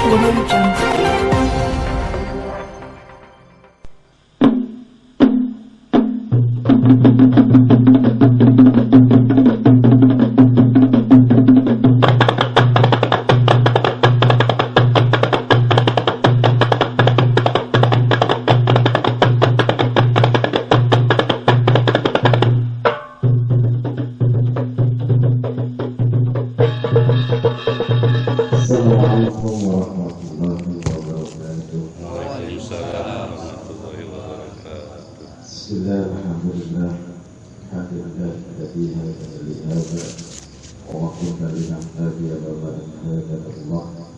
Audio Jungle. Assalamualaikum warahmatullahi wabarakatuh. Waalaikumsalam warahmatullahi wabarakatuh. Bismillahirrahmanirrahim. Alhamdulillah alladzi hadana li hadza wa ma kunna linahtadiya lawla an hadana Allah.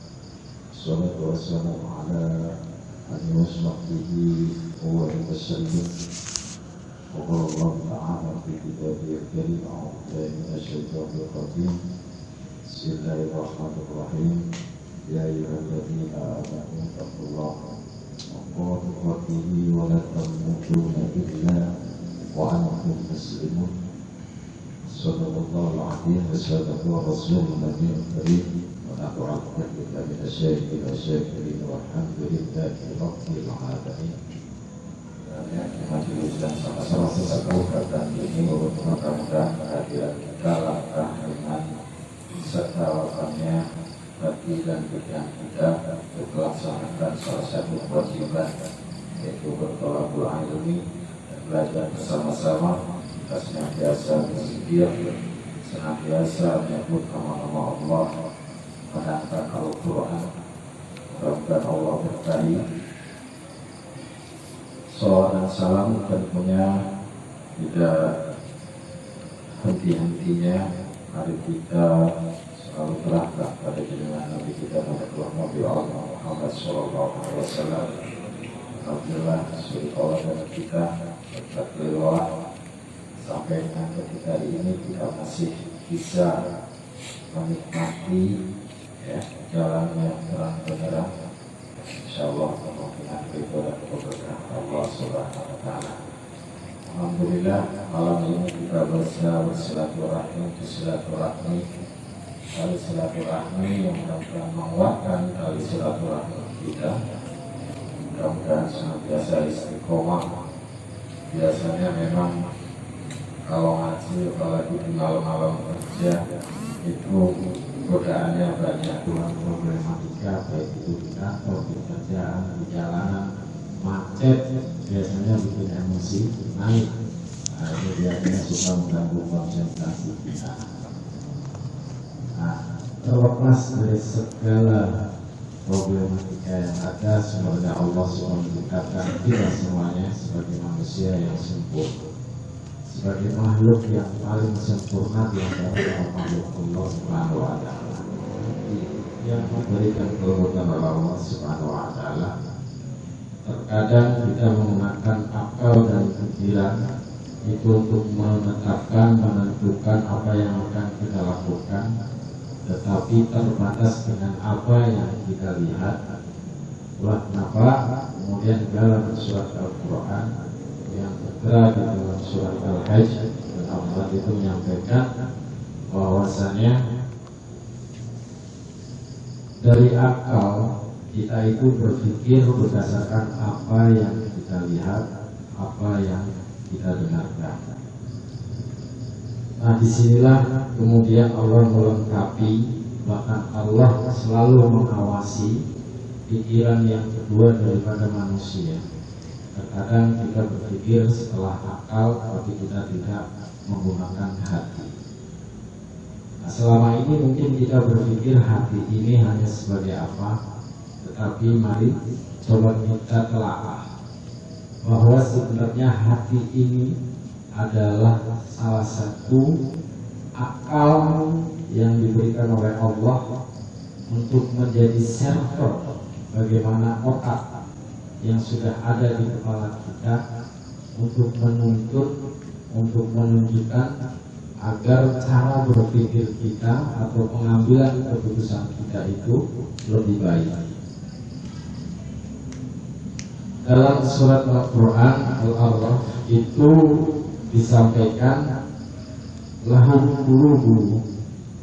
Shalatu wassalamu ala asma'ihi wa mursalin. Wa qala Allah ta'ala fi kitabihil karim a'udzu billahi minasyaitonir rajim. Bismillahirrahmanirrahim. Ya ayyuhalladzina amanu taqullaha haqqa tuqatih wa la tamutunna illa wa antum muslimun. Shallallahul alaihi wa sallam rasulun nabiyyin karim wa na'udzu billahi minasy syaithanir walhamdulillahi rabbil alamin. Majelis dan sama-sama kesepakatan ini mudah-mudahan kehadiran kita langkah dengan serta wafatnya hati dan pikiran kita untuk melaksanakan salah satu kewajiban, yaitu bertolakul ilmi dan belajar bersama-sama. Kita senantiasa berzikir, senantiasa menyebut nama-nama Allah, menangkan Al-Quran. Mudah-mudahan Allah berkahi. Salawat dan salam tentunya tidak henti-hentinya mari kita selalu berangkat pada junjungan Nabi kita Nabi Muhammad Sallallahu Alaihi Wasallam. Alhamdulillah suri Allah dan kita berkat beliau sampai dengan ketika ini kita masih bisa menikmati jalannya terang benderang. Insyaallah kemungkinan itu dan keberkahan Allah Subhanahu Wa Taala. Alhamdulillah malam ini kita bisa bersilaturahmi yang mudah-mudahan menguatkan tali silaturahmi kita. Mudah-mudahan senantiasa istiqomah. Biasanya memang kalau ngaji apalagi di malam-malam kerja itu godaannya banyak, tuhan problematika baik itu di kantor, di kerjaan, di jalanan, macet biasanya bikin emosi naik. Nah, ini biasanya suka mengganggu konsentrasi kita. Nah, terlepas dari segala problematika yang ada, semoga Allah sudah mendekatkan kita semuanya sebagai manusia yang sempurna, sebagai makhluk yang paling sempurna di antara makhluk Allah Subhanahu wa Ta'ala, yang memberikan keluhuran Allah Subhanahu wa Ta'ala. Terkadang kita menggunakan akal dan pikiran itu untuk menetapkan, menentukan apa yang akan kita lakukan, tetapi terbatas dengan apa yang kita lihat. Itulah kenapa kemudian dalam surat Al-Quran yang tertera di dalam surat Al-Hajj, dan Allah itu menyampaikan bahwasanya dari akal kita itu berpikir berdasarkan apa yang kita lihat, apa yang kita dengarkan. Nah, disinilah kemudian Allah melengkapi, bahkan Allah selalu mengawasi pikiran yang kedua daripada manusia. Terkadang kita berpikir setelah akal, tapi kita tidak menggunakan hati. Nah, selama ini mungkin kita berpikir hati ini hanya sebagai apa, tetapi mari coba kita telaah bahwa sebenarnya hati ini adalah salah satu akal yang diberikan oleh Allah untuk menjadi server bagaimana otak yang sudah ada di kepala kita untuk menuntut, untuk menunjukkan agar cara berpikir kita atau pengambilan keputusan kita itu lebih baik. Dalam surat Al-Quran Al-A'raf itu disampaikan lahum qulubu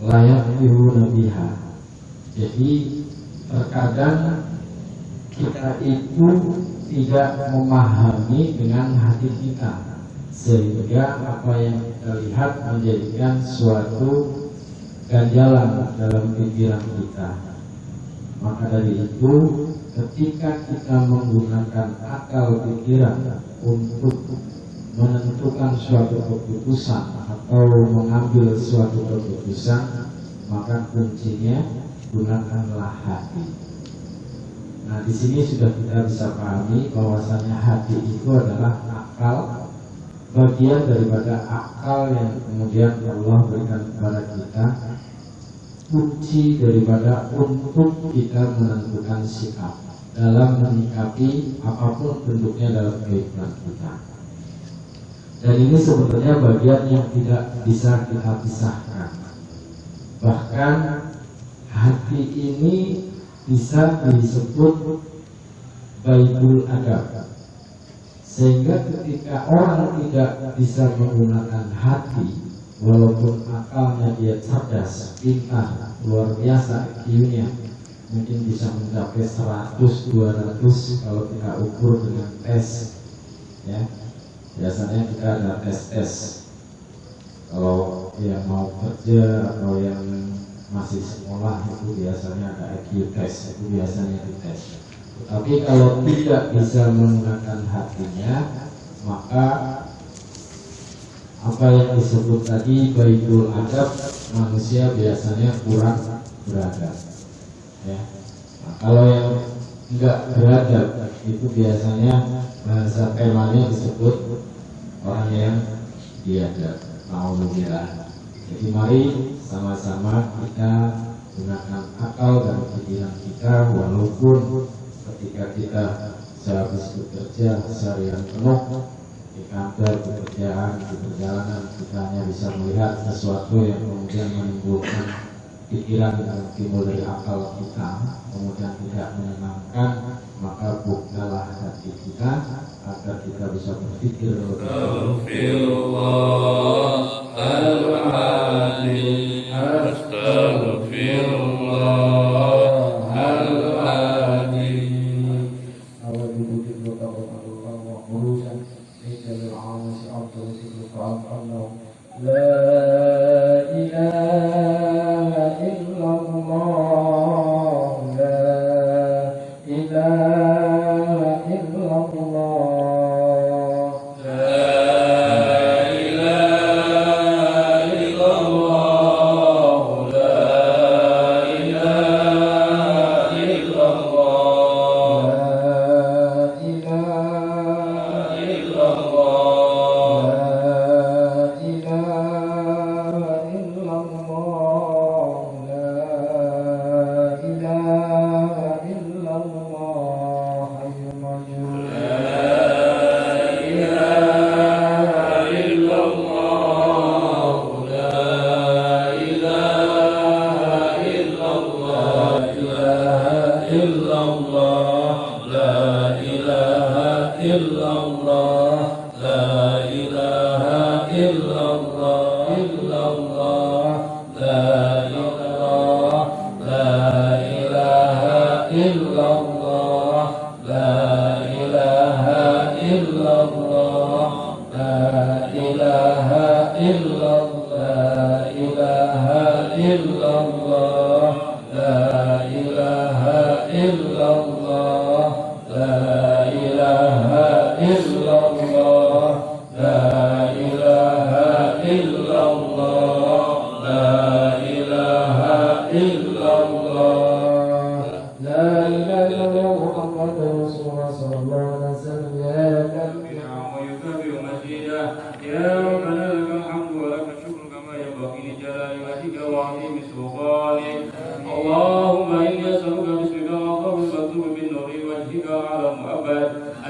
la yafqihuna biha. Jadi terkadang kita itu tidak memahami dengan hati kita, sehingga apa yang kita lihat menjadikan suatu ganjalan dalam pikiran kita. Maka dari itu, ketika kita menggunakan akal pikiran untuk menentukan suatu keputusan atau mengambil suatu keputusan, maka kuncinya gunakanlah hati. Nah, di sini sudah kita bisa pahami bahwasanya hati itu adalah akal, bagian daripada akal yang kemudian Allah berikan kepada kita, kunci daripada untuk kita menentukan sikap dalam menyikapi apapun bentuknya dalam kehidupan kita. Dan ini sebetulnya bagian yang tidak bisa kita pisahkan. Bahkan hati ini bisa disebut Baitul Adab, sehingga ketika orang tidak bisa menggunakan hati, walaupun akalnya dia cerdas, pintar, luar biasa IQ-nya, mungkin bisa mencapai 100-200 kalau kita ukur dengan tes, ya. Biasanya kita ada tes. Kalau yang mau kerja atau yang masih sekolah itu biasanya ada IQ test, itu biasanya dites. Tapi kalau tidak bisa menggunakan hatinya, maka apa yang disebut tadi Baitul Adab, manusia biasanya kurang beradab, ya. Nah, kalau yang enggak beradab itu biasanya bahasa temanya disebut orang yang biadab. Alhamdulillah. Jadi mari sama-sama kita gunakan akal dan pikiran kita, walaupun ketika kita sehabis bekerja seharian penuh di kantor, pekerjaan, di perjalanan, kita hanya bisa melihat sesuatu yang kemudian menimbulkan pikiran yang timbul dari akal kita, kemudian tidak menyenangkan, maka bukalah hati kita agar kita bisa berpikir lebih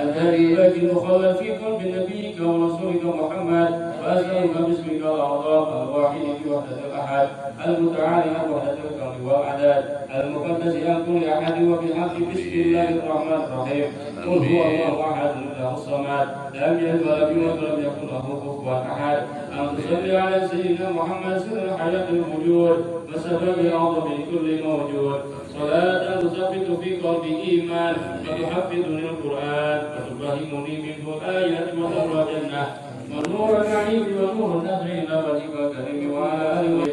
الذي لكن مخلد في قلب نبيك ورسولك محمد، وأسألك باسمك بك الأعضاء الواحد بوحدة الأحد المتعالي عن وحدة الكون والعدد المقدس عن كل أحد وبالحق بسم الله الرحمن الرحيم قل هو الله أحد الله الصمد لم يلد ولم يولد ولم يكن له كفوا أحد أن تصلي على سيدنا محمد سر الحياة الوجود وسبب أعظم كل موجود صلاة تثبت في قلبي إيمان وتحفظني القرآن وتفهمني منه الآيات ونور الجنة ونور النعيم ونور النهر إلى وجهك الكريم وعلى آله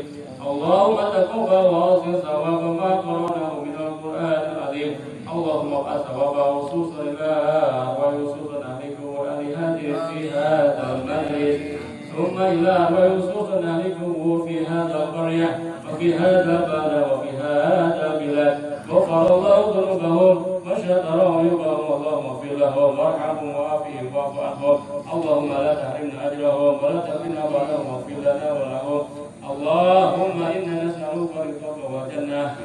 اللهم تقبل واصل ثواب ما قرأناه من القرآن العظيم اللهم ابعث ثوابه خصوصا لله وخصوصا عليك وآل هذه في هذا المجلس ثم إلى وخصوصا عليكم في هذا القرية وفي هذا البلد وفي هذا البلاد غفر الله ذنوبهم وشكر عيوبهم اللهم اغفر لهم وارحمهم وعافهم واعف عنهم اللهم لا تحرمنا أجرهم ولا تفتنا بعدهم واغفر لنا ولهم اللهم إنا نسألك رضاك والجنة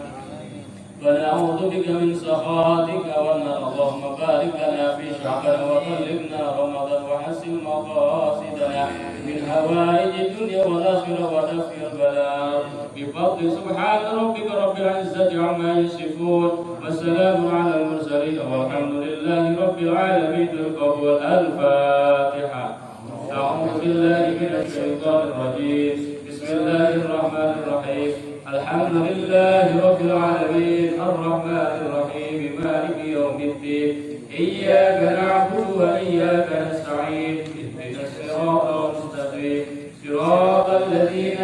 ونعوذ بك من سخطك والنار اللهم بارك لنا في شعبنا وبلغنا رمضان وحسن مقاصدنا من هوائج الدنيا والآخرة ودفع البلاء بفضل سبحان ربك رب العزة عما يصفون والسلام على المرسلين والحمد لله رب العالمين القول الفاتحة أعوذ بالله من الشيطان الرجيم بسم الله الرحمن الرحيم الحمد لله رب العالمين الرحمن الرحيم مالك يوم الدين إياك نعبد وإياك نستعين اهدنا الصراط المستقيم صراط الذين